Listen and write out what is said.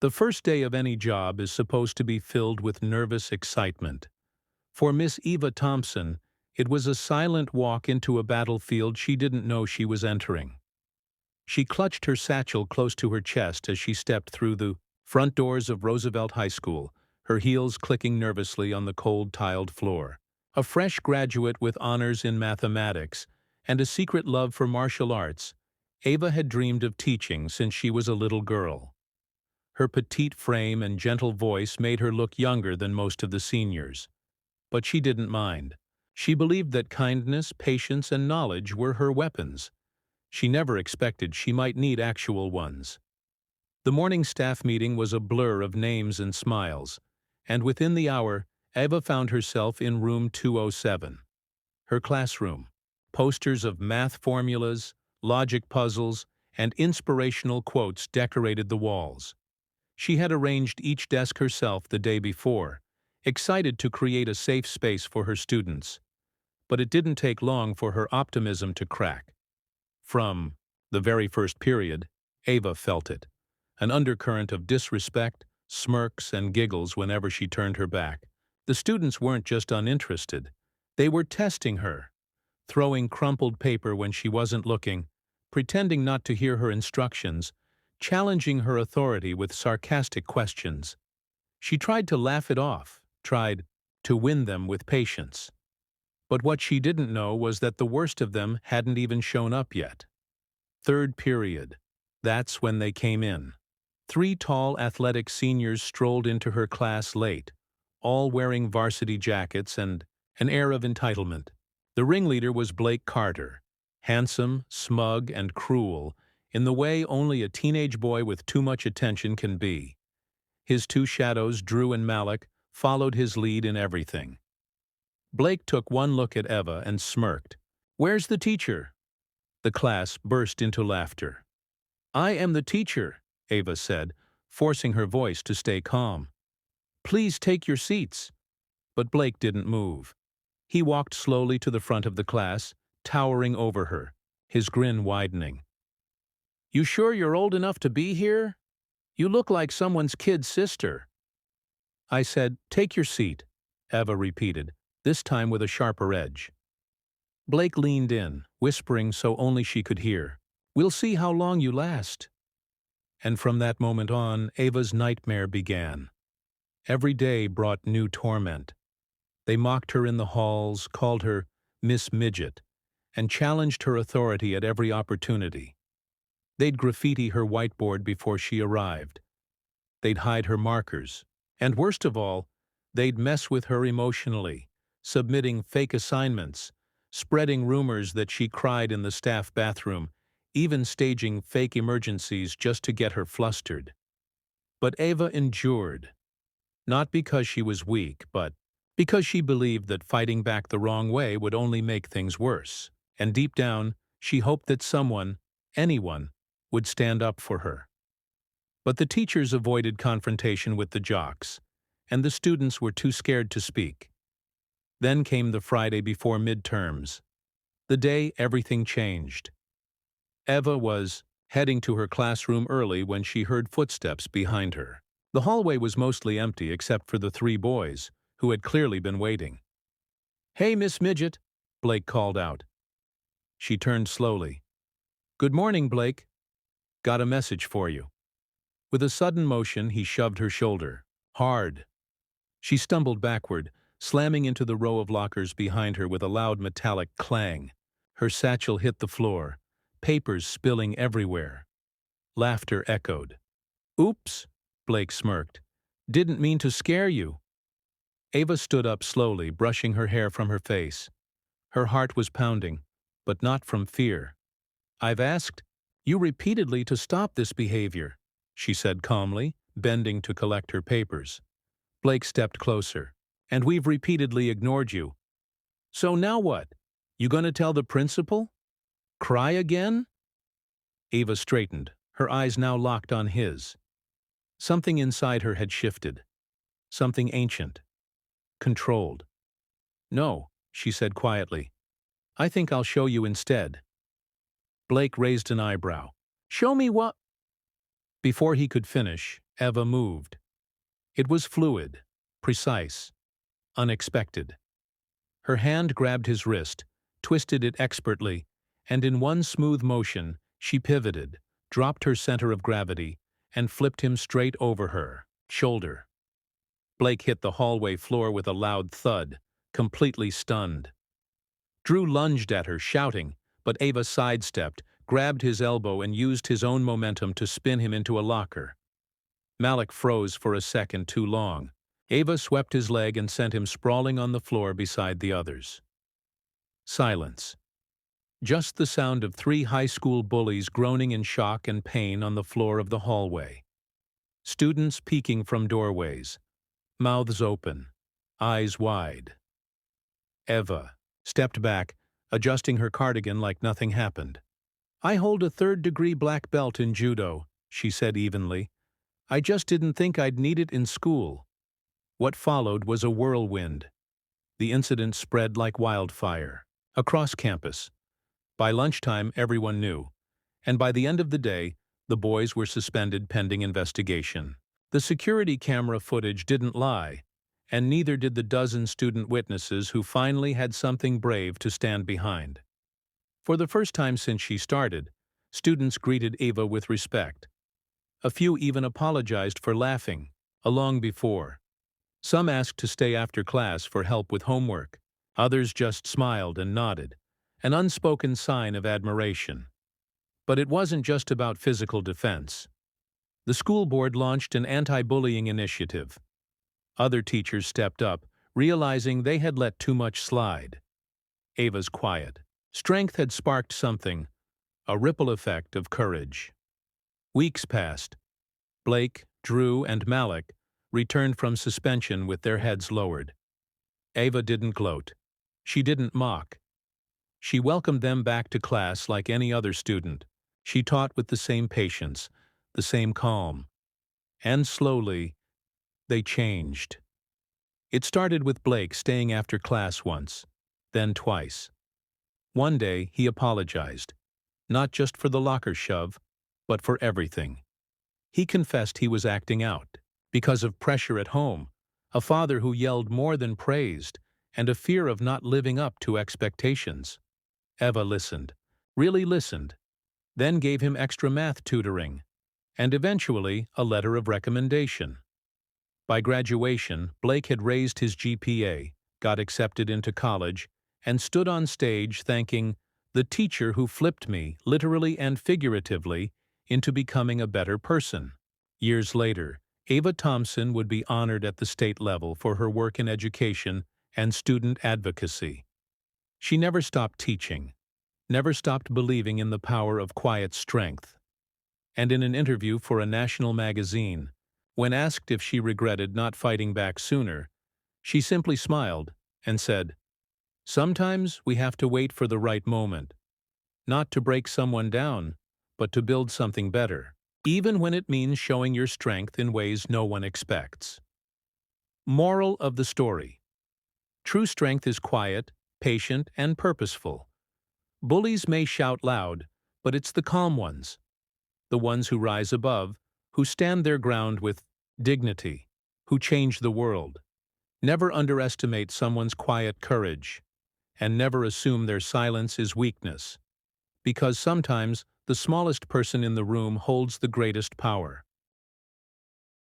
The first day of any job is supposed to be filled with nervous excitement. For Miss Eva Thompson, it was a silent walk into a battlefield she didn't know she was entering. She clutched her satchel close to her chest as she stepped through the front doors of Roosevelt High School, her heels clicking nervously on the cold tiled floor. A fresh graduate with honors in mathematics and a secret love for martial arts, Ava had dreamed of teaching since she was a little girl. Her petite frame and gentle voice made her look younger than most of the seniors. But she didn't mind. She believed that kindness, patience, and knowledge were her weapons. She never expected she might need actual ones. The morning staff meeting was a blur of names and smiles, and within the hour, Eva found herself in room 207. Her classroom. Posters of math formulas, logic puzzles, and inspirational quotes decorated the walls. She had arranged each desk herself the day before, excited to create a safe space for her students. But it didn't take long for her optimism to crack. From the very first period, Ava felt it. An undercurrent of disrespect, smirks, and giggles whenever she turned her back. The students weren't just uninterested. They were testing her, throwing crumpled paper when she wasn't looking, pretending not to hear her instructions, challenging her authority with sarcastic questions. She tried to laugh it off, tried to win them with patience. But what she didn't know was that the worst of them hadn't even shown up yet. Third period. That's when they came in. 3 tall, athletic seniors strolled into her class late, all wearing varsity jackets and an air of entitlement. The ringleader was Blake Carter, handsome, smug, and cruel, in the way only a teenage boy with too much attention can be. His 2 shadows, Drew and Malik, followed his lead in everything. Blake took one look at Eva and smirked. "Where's the teacher?" The class burst into laughter. "I am the teacher," Eva said, forcing her voice to stay calm. "Please take your seats." But Blake didn't move. He walked slowly to the front of the class, towering over her, his grin widening. "You sure you're old enough to be here? You look like someone's kid sister." "I said, take your seat," Eva repeated, this time with a sharper edge. Blake leaned in, whispering so only she could hear. "We'll see how long you last." And from that moment on, Ava's nightmare began. Every day brought new torment. They mocked her in the halls, called her Miss Midget, and challenged her authority at every opportunity. They'd graffiti her whiteboard before she arrived. They'd hide her markers. And worst of all, they'd mess with her emotionally, submitting fake assignments, spreading rumors that she cried in the staff bathroom, even staging fake emergencies just to get her flustered. But Ava endured, not because she was weak, but because she believed that fighting back the wrong way would only make things worse. And deep down, she hoped that someone, anyone, would stand up for her. But the teachers avoided confrontation with the jocks, and the students were too scared to speak. Then came the Friday before midterms, the day everything changed. Eva was heading to her classroom early when she heard footsteps behind her. The hallway was mostly empty except for the 3 boys, who had clearly been waiting. "Hey, Miss Midget," Blake called out. She turned slowly. "Good morning, Blake. Got a message for you." With a sudden motion, he shoved her shoulder. Hard. She stumbled backward, slamming into the row of lockers behind her with a loud metallic clang. Her satchel hit the floor, papers spilling everywhere. Laughter echoed. "Oops," Blake smirked. "Didn't mean to scare you." Ava stood up slowly, brushing her hair from her face. Her heart was pounding, but not from fear. "I've asked you repeatedly to stop this behavior," she said calmly, bending to collect her papers. Blake stepped closer. "And we've repeatedly ignored you. So now what? You gonna tell the principal? Cry again?" Ava straightened, her eyes now locked on his. Something inside her had shifted. Something ancient. Controlled. "No," she said quietly. "I think I'll show you instead." Blake raised an eyebrow. "Show me what?" Before he could finish, Eva moved. It was fluid, precise, unexpected. Her hand grabbed his wrist, twisted it expertly, and in one smooth motion, she pivoted, dropped her center of gravity, and flipped him straight over her shoulder. Blake hit the hallway floor with a loud thud, completely stunned. Drew lunged at her, shouting, but Eva sidestepped, grabbed his elbow and used his own momentum to spin him into a locker. Malik froze for a second too long. Eva swept his leg and sent him sprawling on the floor beside the others. Silence. Just the sound of 3 high school bullies groaning in shock and pain on the floor of the hallway. Students peeking from doorways, mouths open, eyes wide. Eva stepped back, adjusting her cardigan like nothing happened. "I hold a 3rd-degree black belt in Judo," she said evenly. "I just didn't think I'd need it in school." What followed was a whirlwind. The incident spread like wildfire, across campus. By lunchtime, everyone knew, and by the end of the day, the boys were suspended pending investigation. The security camera footage didn't lie, and neither did the dozen student witnesses who finally had something brave to stand behind. For the first time since she started, students greeted Eva with respect. A few even apologized for laughing, long before. Some asked to stay after class for help with homework. Others just smiled and nodded, an unspoken sign of admiration. But it wasn't just about physical defense. The school board launched an anti-bullying initiative. Other teachers stepped up, realizing they had let too much slide. Ava's quiet strength had sparked something, a ripple effect of courage. Weeks passed. Blake, Drew, and Malik returned from suspension with their heads lowered. Eva didn't gloat. She didn't mock. She welcomed them back to class like any other student. She taught with the same patience, the same calm. And slowly, they changed. It started with Blake staying after class once, then twice. One day, he apologized, not just for the locker shove, but for everything. He confessed he was acting out, because of pressure at home, a father who yelled more than praised, and a fear of not living up to expectations. Eva listened, really listened, then gave him extra math tutoring, and eventually a letter of recommendation. By graduation, Blake had raised his GPA, got accepted into college, and stood on stage thanking the teacher who flipped me, literally and figuratively, into becoming a better person. Years later, Eva Thompson would be honored at the state level for her work in education and student advocacy. She never stopped teaching, never stopped believing in the power of quiet strength. And in an interview for a national magazine, when asked if she regretted not fighting back sooner, she simply smiled and said, "Sometimes we have to wait for the right moment, not to break someone down, but to build something better, even when it means showing your strength in ways no one expects." Moral of the story: true strength is quiet, patient, and purposeful. Bullies may shout loud, but it's the calm ones, the ones who rise above, who stand their ground with dignity, who change the world. Never underestimate someone's quiet courage, and never assume their silence is weakness, because sometimes the smallest person in the room holds the greatest power.